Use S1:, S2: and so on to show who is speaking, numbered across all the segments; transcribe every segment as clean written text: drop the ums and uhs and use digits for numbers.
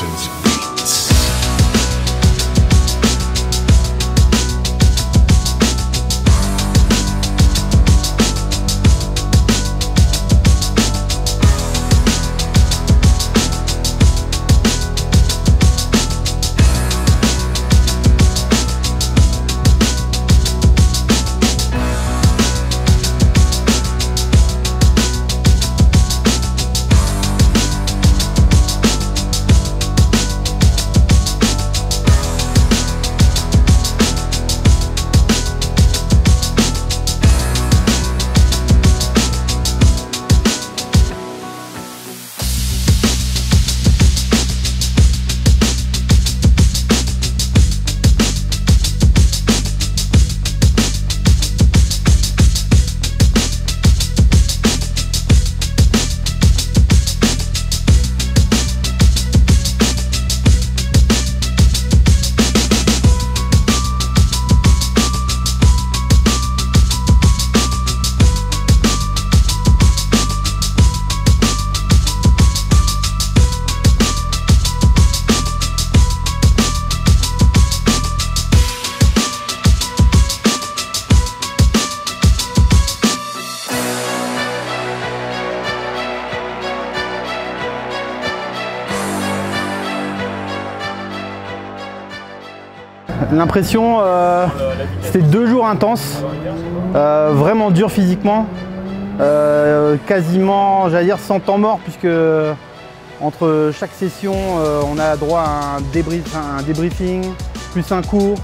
S1: Simpsons Beats.
S2: L'impression, c'était 2 jours intenses, vraiment dur physiquement, quasiment, j'allais dire, sans temps mort, puisque entre chaque session, on a droit à un débriefing, plus un cours,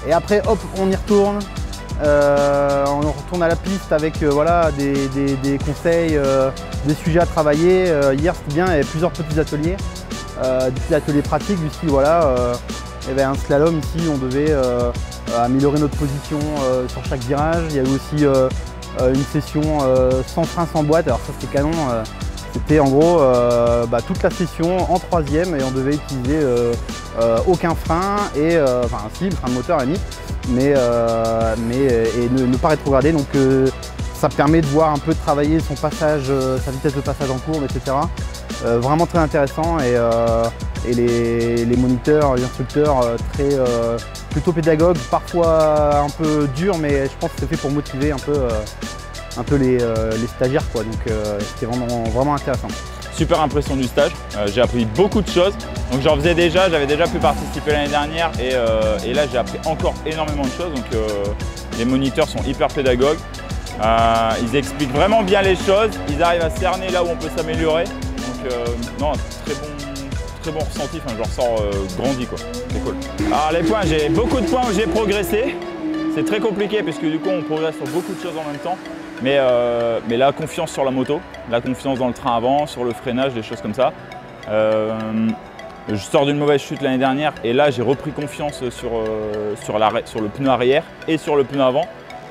S2: et après, hop, on y retourne. On retourne à la piste avec voilà, des conseils, des sujets à travailler. Hier, c'était bien, il y avait plusieurs petits ateliers, des petits ateliers pratiques du style, voilà. Il y avait un slalom ici, on devait améliorer notre position sur chaque virage. Il y avait aussi une session sans frein, sans boîte. Alors ça c'était canon, c'était en gros toute la session en 3e et on devait utiliser aucun frein et enfin si, le frein de moteur à la limite, mais ne pas rétrograder. Donc ça permet de voir un peu de travailler son passage, sa vitesse de passage en courbe, etc. Vraiment très intéressant et les moniteurs, les instructeurs plutôt pédagogues, parfois un peu durs, mais je pense que c'est fait pour motiver un peu les stagiaires, quoi. Donc c'était vraiment intéressant.
S3: Super impression du stage, j'ai appris beaucoup de choses. Donc j'en faisais déjà, j'avais déjà pu participer l'année dernière et là j'ai appris encore énormément de choses. Donc les moniteurs sont hyper pédagogues, ils expliquent vraiment bien les choses, ils arrivent à cerner là où on peut s'améliorer. Donc non, très bon ressenti, enfin, je ressors grandi, quoi. C'est cool. Alors les points, j'ai beaucoup de points où j'ai progressé. C'est très compliqué parce que du coup on progresse sur beaucoup de choses en même temps. Mais la confiance sur la moto, la confiance dans le train avant, sur le freinage, des choses comme ça. Je sors d'une mauvaise chute l'année dernière et là j'ai repris confiance sur le pneu arrière et sur le pneu avant.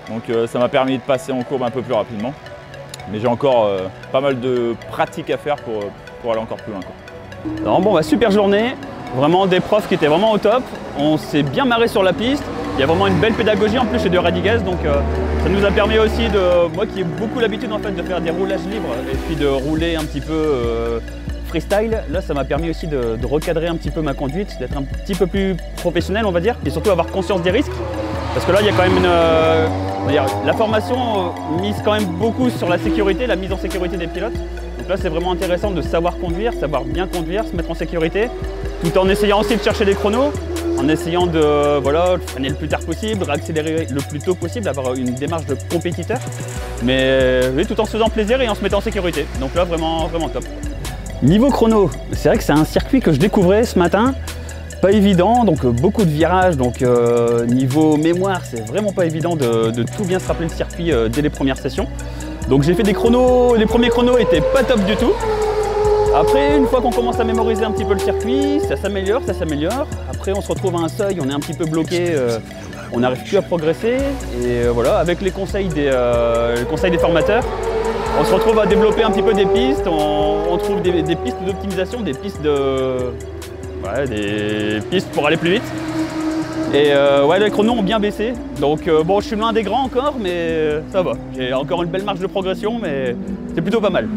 S3: Donc ça m'a permis de passer en courbe un peu plus rapidement. Mais j'ai encore pas mal de pratiques à faire pour aller encore plus loin, quoi.
S4: Alors bon, super journée, vraiment des profs qui étaient vraiment au top. On s'est bien marré sur la piste. Il y a vraiment une belle pédagogie en plus chez De Radiguez, donc ça nous a permis aussi moi qui ai beaucoup l'habitude en fait de faire des roulages libres et puis de rouler un petit peu freestyle, là ça m'a permis aussi de recadrer un petit peu ma conduite, d'être un petit peu plus professionnel on va dire, et surtout avoir conscience des risques. Parce que là il y a quand même la formation mise quand même beaucoup sur la sécurité, la mise en sécurité des pilotes. Donc là c'est vraiment intéressant de savoir conduire, savoir bien conduire, se mettre en sécurité, tout en essayant aussi de chercher des chronos, en essayant de freiner le plus tard possible, réaccélérer le plus tôt possible, avoir une démarche de compétiteur, mais oui, tout en se faisant plaisir et en se mettant en sécurité. Donc là vraiment top. Niveau chrono, c'est vrai que c'est un circuit que je découvrais ce matin. Pas évident, donc beaucoup de virages, donc niveau mémoire, c'est vraiment pas évident de tout bien se rappeler le circuit dès les premières sessions. Donc j'ai fait des chronos, les premiers chronos étaient pas top du tout. Après, une fois qu'on commence à mémoriser un petit peu le circuit, ça s'améliore. Après, on se retrouve à un seuil, on est un petit peu bloqué, on n'arrive plus à progresser. Et voilà, avec les conseils des formateurs, on se retrouve à développer un petit peu des pistes, on trouve des pistes d'optimisation, des pistes pour aller plus vite. Et ouais, les chronos ont bien baissé. Donc bon, je suis loin des grands encore, mais ça va. J'ai encore une belle marge de progression, mais c'est plutôt pas mal.